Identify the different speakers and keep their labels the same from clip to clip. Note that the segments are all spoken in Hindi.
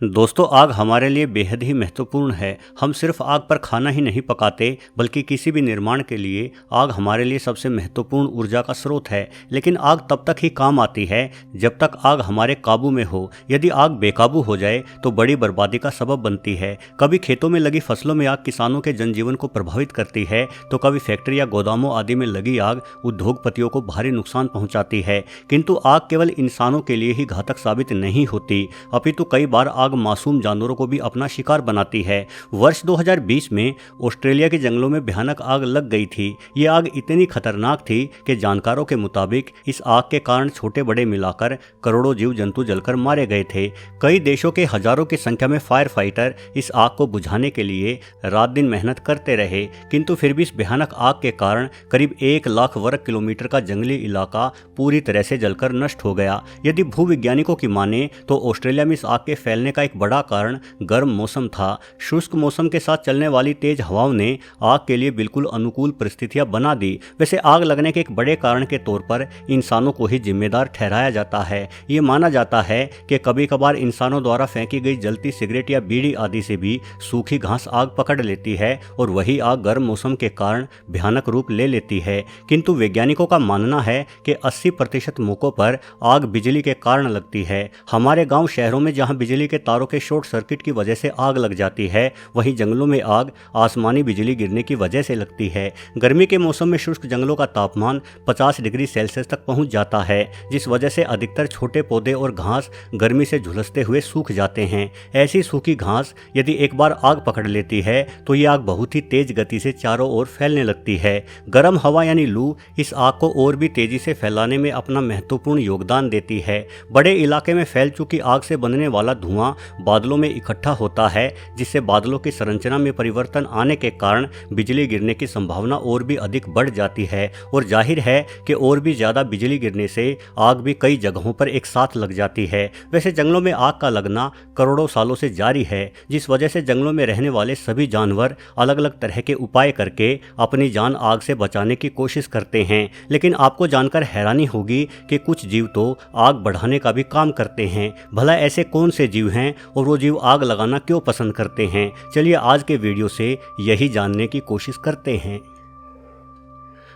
Speaker 1: दोस्तों, आग हमारे लिए बेहद ही महत्वपूर्ण है। हम सिर्फ आग पर खाना ही नहीं पकाते, बल्कि किसी भी निर्माण के लिए आग हमारे लिए सबसे महत्वपूर्ण ऊर्जा का स्रोत है। लेकिन आग तब तक ही काम आती है जब तक आग हमारे काबू में हो। यदि आग बेकाबू हो जाए तो बड़ी बर्बादी का सबब बनती है। कभी खेतों में लगी फसलों में आग किसानों के जनजीवन को प्रभावित करती है, तो कभी फैक्ट्री या गोदामों आदि में लगी आग उद्योगपतियों को भारी नुकसान पहुंचाती है। किंतु आग केवल इंसानों के लिए ही घातक साबित नहीं होती, अपितु कई बार आग मासूम जानवरों को भी अपना शिकार बनाती है। वर्ष 2020 में ऑस्ट्रेलिया के जंगलों में भयानक आग लग गई थी। ये आग इतनी खतरनाक थी कि जानकारों के मुताबिक इस आग के कारण छोटे बड़े मिलाकर करोड़ों जीव जंतु जलकर मारे गए थे। कई देशों के हजारों की संख्या में फायर फाइटर इस आग को बुझाने के लिए रात दिन मेहनत करते रहे, किंतु फिर भी इस भयानक आग के कारण करीब 1 लाख वर्ग किलोमीटर का जंगली इलाका पूरी तरह से जलकर नष्ट हो गया। यदि भूविज्ञानिकों की माने तो ऑस्ट्रेलिया में इस आग के फैलने का एक बड़ा कारण गर्म मौसम था। शुष्क मौसम के साथ चलने वाली तेज हवाओं ने आग के लिए बिल्कुल अनुकूल परिस्थितियां बना दी। वैसे आग लगने के एक बड़े कारण के तौर पर इंसानों को ही जिम्मेदार ठहराया जाता है। ये माना जाता है कि कभी कभार इंसानों द्वारा फेंकी गई जलती सिगरेट या बीड़ी आदि से भी सूखी घास आग पकड़ लेती है और वही आग गर्म मौसम के कारण भयानक रूप ले लेती है। किंतु वैज्ञानिकों का मानना है कि 80% मौकों पर आग बिजली के कारण लगती है। हमारे गांव शहरों में जहां बिजली के तारों के शॉर्ट सर्किट की वजह से आग लग जाती है, वहीं जंगलों में आग आसमानी बिजली गिरने की वजह से लगती है। गर्मी के मौसम में शुष्क जंगलों का तापमान 50 डिग्री सेल्सियस तक पहुंच जाता है, जिस वजह से अधिकतर छोटे पौधे और घास गर्मी से झुलसते हुए सूख जाते हैं। ऐसी सूखी घास यदि एक बार आग पकड़ लेती है तो ये आग बहुत ही तेज गति से चारों ओर फैलने लगती है। गर्म हवा यानी लू इस आग को और भी तेजी से फैलाने में अपना महत्वपूर्ण योगदान देती है। बड़े इलाके में फैल चुकी आग से बनने वाला धुआं बादलों में इकट्ठा होता है, जिससे बादलों की संरचना में परिवर्तन आने के कारण बिजली गिरने की संभावना और भी अधिक बढ़ जाती है। और जाहिर है कि और भी ज़्यादा बिजली गिरने से आग भी कई जगहों पर एक साथ लग जाती है। वैसे जंगलों में आग का लगना करोड़ों सालों से जारी है, जिस वजह से जंगलों में रहने वाले सभी जानवर अलग अलग तरह के उपाय करके अपनी जान आग से बचाने की कोशिश करते हैं। लेकिन आपको जानकर हैरानी होगी कि कुछ जीव तो आग बढ़ाने का भी काम करते हैं। भला ऐसे कौन से जीव हैं और वो जीव आग लगाना क्यों पसंद करते हैं? चलिए आज के वीडियो से यही जानने की कोशिश करते हैं।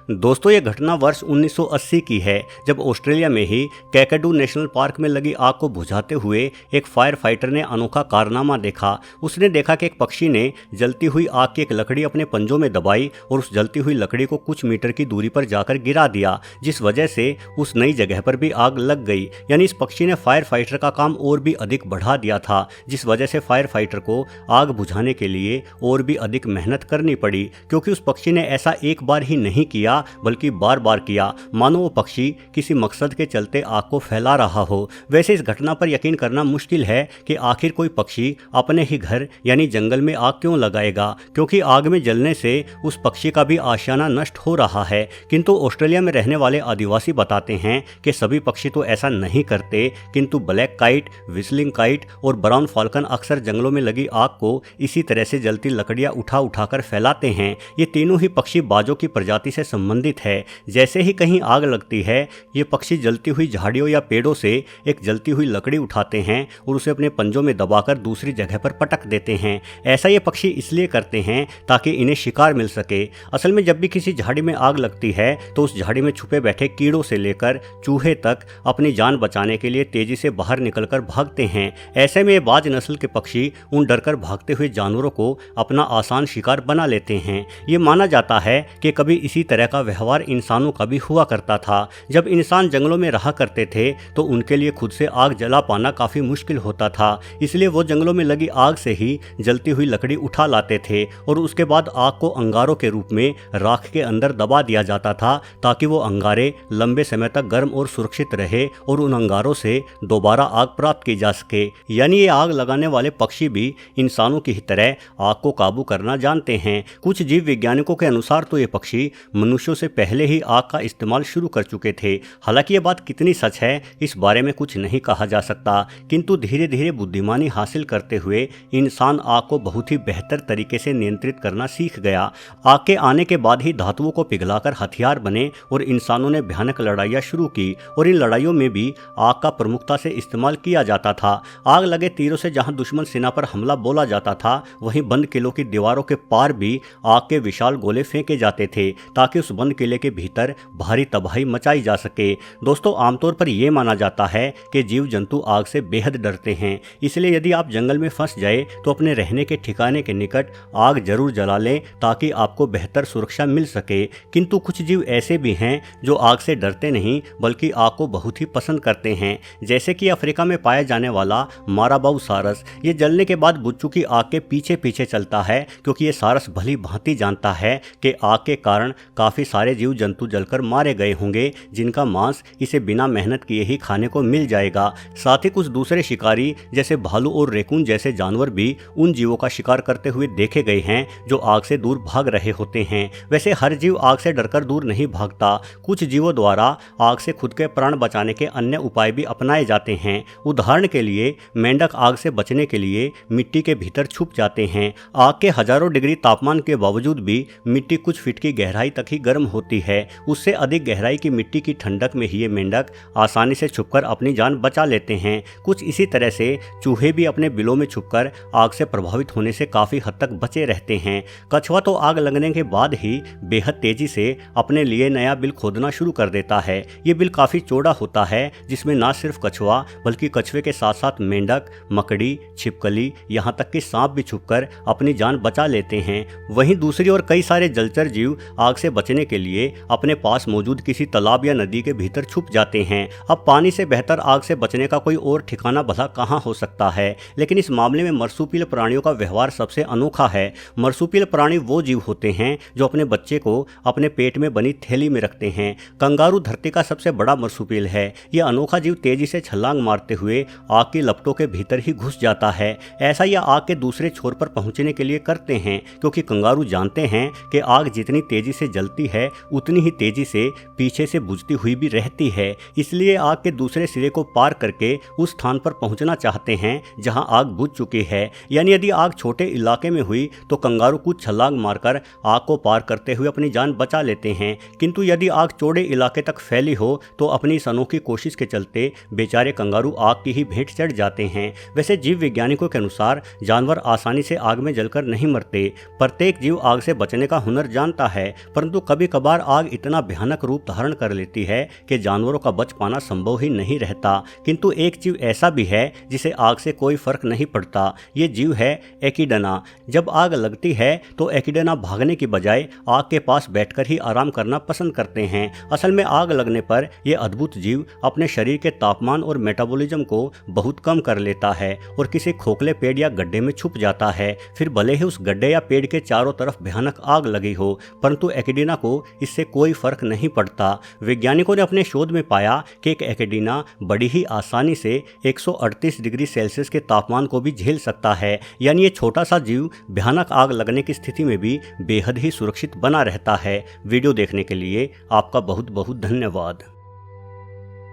Speaker 1: दोस्तों, ये घटना वर्ष 1980 की है, जब ऑस्ट्रेलिया में ही कैकाडू नेशनल पार्क में लगी आग को बुझाते हुए एक फायर फाइटर ने अनोखा कारनामा देखा। उसने देखा कि एक पक्षी ने जलती हुई आग की एक लकड़ी अपने पंजों में दबाई और उस जलती हुई लकड़ी को कुछ मीटर की दूरी पर जाकर गिरा दिया, जिस वजह से उस नई जगह पर भी आग लग गई। यानी इस पक्षी ने फायर फाइटर का काम और भी अधिक बढ़ा दिया था, जिस वजह से फायर फाइटर को आग बुझाने के लिए और भी अधिक मेहनत करनी पड़ी, क्योंकि उस पक्षी ने ऐसा एक बार ही नहीं किया बल्कि बार बार किया, मानो वो पक्षी किसी मकसद के चलते आग को फैला रहा हो। वैसे इस घटना पर यकीन करना मुश्किल है कि आखिर कोई पक्षी अपने ही घर यानी जंगल में आग क्यों लगाएगा, क्योंकि आग में जलने से उस पक्षी का भी आशियाना नष्ट हो रहा है। किंतु ऑस्ट्रेलिया में रहने वाले आदिवासी बताते हैं कि सभी पक्षी तो ऐसा नहीं करते, किंतु ब्लैक काइट, व्हिस्लिंग काइट और ब्राउन फाल्कन अक्सर जंगलों में लगी आग को इसी तरह से जलती लकड़ियां उठा उठाकर फैलाते हैं। ये तीनों ही पक्षी बाजों की प्रजाति से संबंधित है। जैसे ही कहीं आग लगती है, ये पक्षी जलती हुई झाड़ियों या पेड़ों से एक जलती हुई लकड़ी उठाते हैं और उसे अपने पंजों में दबाकर दूसरी जगह पर पटक देते हैं। ऐसा ये पक्षी इसलिए करते हैं ताकि इन्हें शिकार मिल सके। असल में जब भी किसी झाड़ी में आग लगती है तो उस झाड़ी में छुपे बैठे कीड़ों से लेकर चूहे तक अपनी जान बचाने के लिए तेजी से बाहर निकलकर भागते हैं। ऐसे में बाज नस्ल के पक्षी उन डरकर भागते हुए जानवरों को अपना आसान शिकार बना लेते हैं। ये माना जाता है कि कभी इसी तरह का व्यवहार इंसानों का भी हुआ करता था। जब इंसान जंगलों में रहा करते थे तो उनके लिए खुद से आग जला पाना काफी मुश्किल होता था, इसलिए वो जंगलों में लगी आग से ही जलती हुई लकड़ी उठा लाते थे और उसके बाद आग को अंगारों के रूप में राख के अंदर दबा दिया जाता था, ताकि वो अंगारे लंबे समय तक गर्म और सुरक्षित रहे और उन अंगारों से दोबारा आग प्राप्त की जा सके। यानी ये आग लगाने वाले पक्षी भी इंसानों की तरह आग को काबू करना जानते हैं। कुछ जीव वैज्ञानिकों के अनुसार तो ये पक्षी मनुष्यों मनुष्यों से पहले ही आग का इस्तेमाल शुरू कर चुके थे। हालांकि ये बात कितनी सच है इस बारे में कुछ नहीं कहा जा सकता, किंतु धीरे धीरे बुद्धिमानी हासिल करते हुए इंसान आग को बहुत ही बेहतर तरीके से नियंत्रित करना सीख गया। आग के आने के बाद ही धातुओं को पिघलाकर हथियार बने और इंसानों ने भयानक लड़ाइयाँ शुरू की और इन लड़ाइयों में भी आग का प्रमुखता से इस्तेमाल किया जाता था। आग लगे तीरों से जहां दुश्मन सेना पर हमला बोला जाता था, वहीं बंद किलों की दीवारों के पार भी आग के विशाल गोले फेंके जाते थे ताकि उस बंद किले के भीतर भारी तबाही मचाई जा सके। दोस्तों, आमतौर पर यह माना जाता है कि जीव जंतु आग से बेहद डरते हैं, इसलिए यदि आप जंगल में फंस जाए तो अपने रहने के ठिकाने के निकट आग जरूर जला लें ताकि आपको बेहतर सुरक्षा मिल सके। किंतु कुछ जीव ऐसे भी हैं जो आग से डरते नहीं बल्कि आग को बहुत ही पसंद करते हैं, जैसे कि अफ्रीका में पाया जाने वाला माराबाऊ सारस। ये जलने के बाद बुच्चू की आग के पीछे पीछे चलता है क्योंकि ये सारस भली भांति जानता है कि आग के कारण काफी सारे जीव जंतु जलकर मारे गए होंगे जिनका मांस इसे बिना मेहनत किए ही खाने को मिल जाएगा। साथ ही कुछ दूसरे शिकारी जैसे भालू और रेकून जैसे जानवर भी उन जीवों का शिकार करते हुए देखे गए हैं जो आग से दूर भाग रहे होते हैं। वैसे हर जीव आग से डरकर दूर नहीं भागता, कुछ जीवों द्वारा आग से खुद के प्राण बचाने के अन्य उपाय भी अपनाए जाते हैं। उदाहरण के लिए मेंढक आग से बचने के लिए मिट्टी के भीतर छुप जाते हैं। आग के हजारों डिग्री तापमान के बावजूद भी मिट्टी कुछ फीट की गहराई तक ही गर्म होती है। उससे अधिक गहराई की मिट्टी की ठंडक में ही ये मेंढक आसानी से छुपकर अपनी जान बचा लेते हैं। कुछ इसी तरह से चूहे भी अपने बिलों में छुपकर आग से प्रभावित होने से काफी हद तक बचे रहते हैं। कछुआ तो आग लगने के बाद ही बेहद तेजी से अपने लिए नया बिल खोदना शुरू कर देता है। ये बिल काफी चौड़ा होता है जिसमें ना सिर्फ कछुआ बल्कि कछुए के साथ साथ मेंढक, मकड़ी, छिपकली, यहाँ तक कि सांप भी छुपकर अपनी जान बचा लेते हैं। वहीं दूसरी ओर कई सारे जलचर जीव आग से बचने के लिए अपने पास मौजूद किसी तालाब या नदी के भीतर छुप जाते हैं। अब पानी से बेहतर आग से बचने का कोई और ठिकाना भला कहाँ हो सकता है, लेकिन इस मामले में मर्सूपिल प्राणियों का व्यवहार सबसे अनोखा है। मर्सूपिल प्राणी वो जीव होते हैं जो अपने बच्चे को अपने पेट में बनी थैली में रखते हैं। कंगारू धरती का सबसे बड़ा मर्सूपिल है। यह अनोखा जीव तेजी से छलांग मारते हुए आग की लपटों के भीतर ही घुस जाता है। ऐसा यह आग के दूसरे छोर पर पहुंचने के लिए करते हैं क्योंकि कंगारू जानते हैं कि आग जितनी तेजी से जलती है उतनी ही तेजी से पीछे से बुझती हुई भी रहती है। इसलिए आग के दूसरे सिरे को पार करके उस स्थान पर पहुंचना चाहते हैं जहां आग बुझ चुकी है। यानी यदि आग छोटे इलाके में हुई तो कंगारू कुछ छलांग मारकर आग को पार करते हुए अपनी जान बचा लेते हैं, किंतु यदि आग चौड़े इलाके तक फैली हो तो अपनी इस अनोखी कोशिश के चलते बेचारे कंगारू आग की ही भेंट चढ़ जाते हैं। वैसे जीव वैज्ञानिकों के अनुसार जानवर आसानी से आग में जलकर नहीं मरते। प्रत्येक जीव आग से बचने का हुनर जानता है, परंतु कभी कभार आग इतना भयानक रूप धारण कर लेती है कि जानवरों का बच पाना संभव ही नहीं रहता। किंतु एक जीव ऐसा भी है जिसे आग से कोई फर्क नहीं पड़ता। ये जीव है एकिडना। जब आग लगती है तो एकिडना भागने की बजाय आग के पास बैठकर ही आराम करना पसंद करते हैं। असल में आग लगने पर यह अद्भुत जीव अपने शरीर के तापमान और मेटाबॉलिज्म को बहुत कम कर लेता है और किसी खोखले पेड़ या गड्ढे में छुप जाता है। फिर भले ही उस गड्ढे या पेड़ के चारों तरफ भयानक आग लगी हो, परंतु एकिडना को इससे कोई फर्क नहीं पड़ता। वैज्ञानिकों ने अपने शोध में पाया कि एक एकिडना बड़ी ही आसानी से 138 डिग्री सेल्सियस के तापमान को भी झेल सकता है। यानी ये छोटा सा जीव भयानक आग लगने की स्थिति में भी बेहद ही सुरक्षित बना रहता है। वीडियो देखने के लिए आपका बहुत बहुत धन्यवाद।